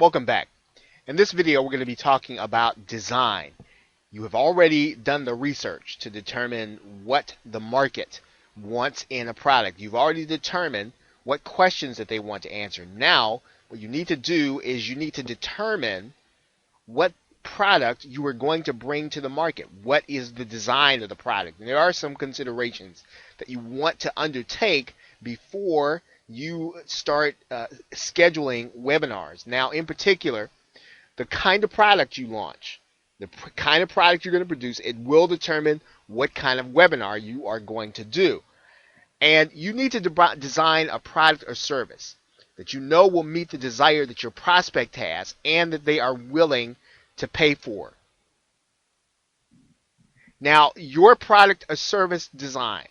Welcome back. In this video, we're going to be talking about design. You have already done the research to determine what the market wants in a product. You've already determined what questions that they want to answer. Now, what you need to do is you need to determine what product you are going to bring to the market. What is the design of the product? And there are some considerations that you want to undertake before you start scheduling webinars. Now, in particular, the kind of product you launch, the kind of product you're going to produce, it will determine what kind of webinar you are going to do. And you need to design a product or service that you know will meet the desire that your prospect has and that they are willing to pay for. Now, your product or service design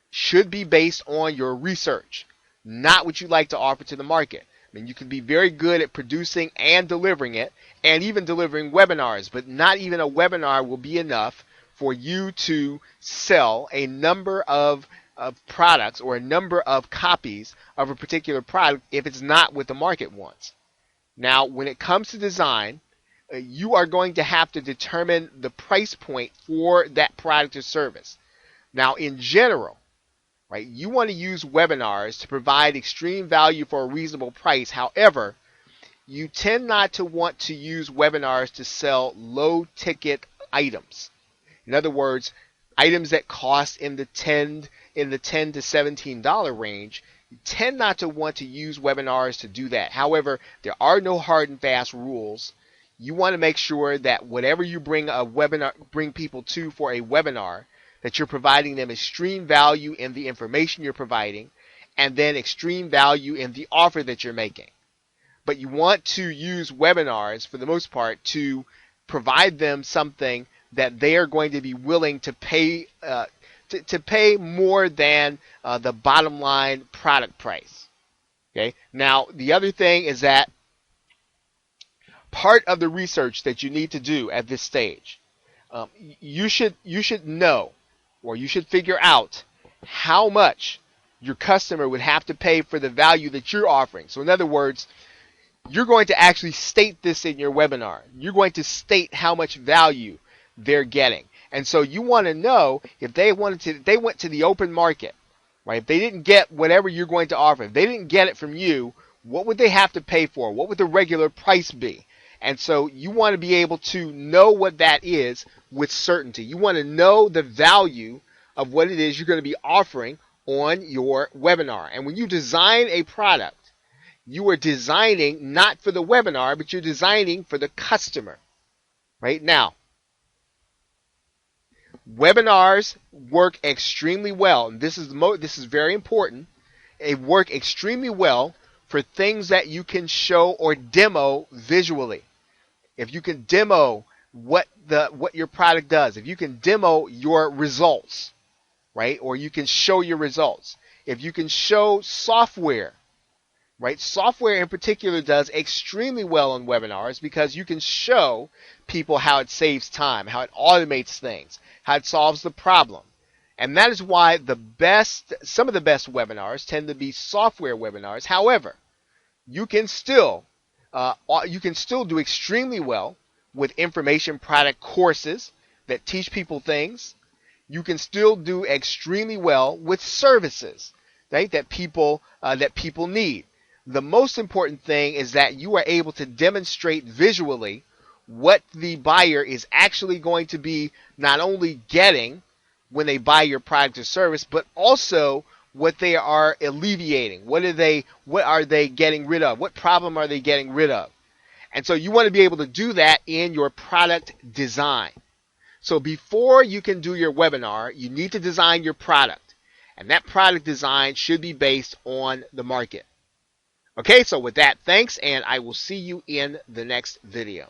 should be based on your research, not what you like to offer to the market. I mean, you can be very good at producing and delivering it, and even delivering webinars, but not even a webinar will be enough for you to sell a number of products or a number of copies of a particular product if it's not what the market wants. Now, when it comes to design, you are going to have to determine the price point for that product or service. Now, in general, right, you want to use webinars to provide extreme value for a reasonable price. However, you tend not to want to use webinars to sell low-ticket items. In other words, items that cost in the $10 to $17 range. You tend not to want to use webinars to do that. However, there are no hard and fast rules. You want to make sure that whatever you bring people to for a webinar, that you're providing them extreme value in the information you're providing, and then extreme value in the offer that you're making. But you want to use webinars, for the most part, to provide them something that they are going to be willing to pay to pay more than the bottom line product price. Okay. Now, the other thing is that part of the research that you need to do at this stage, you should know, or you should figure out how much your customer would have to pay for the value that you're offering. So in other words, you're going to actually state this in your webinar. You're going to state how much value they're getting. And so you want to know if they went to the open market, right? If they didn't get whatever you're going to offer, if they didn't get it from you, what would they have to pay for? What would the regular price be? And so you want to be able to know what that is with certainty. You want to know the value of what it is you're going to be offering on your webinar. And when you design a product, you are designing not for the webinar, but you're designing for the customer. Right now, webinars work extremely well, and this is very important. They work extremely well for things that you can show or demo visually. If you can demo what your product does, if you can demo your results, right, or you can show your results, if you can show software, right, software in particular does extremely well on webinars because you can show people how it saves time, how it automates things, how it solves the problem. And that is why some of the best webinars tend to be software webinars. However, you can still do extremely well with information product courses that teach people things. You can still do extremely well with services, right, that people need. The most important thing is that you are able to demonstrate visually what the buyer is actually going to be not only getting when they buy your product or service, but also what they are alleviating. What are they getting rid of? What problem are they getting rid of? And so you want to be able to do that in your product design. So before you can do your webinar, you need to design your product. And that product design should be based on the market. Okay, so with that, thanks, and I will see you in the next video.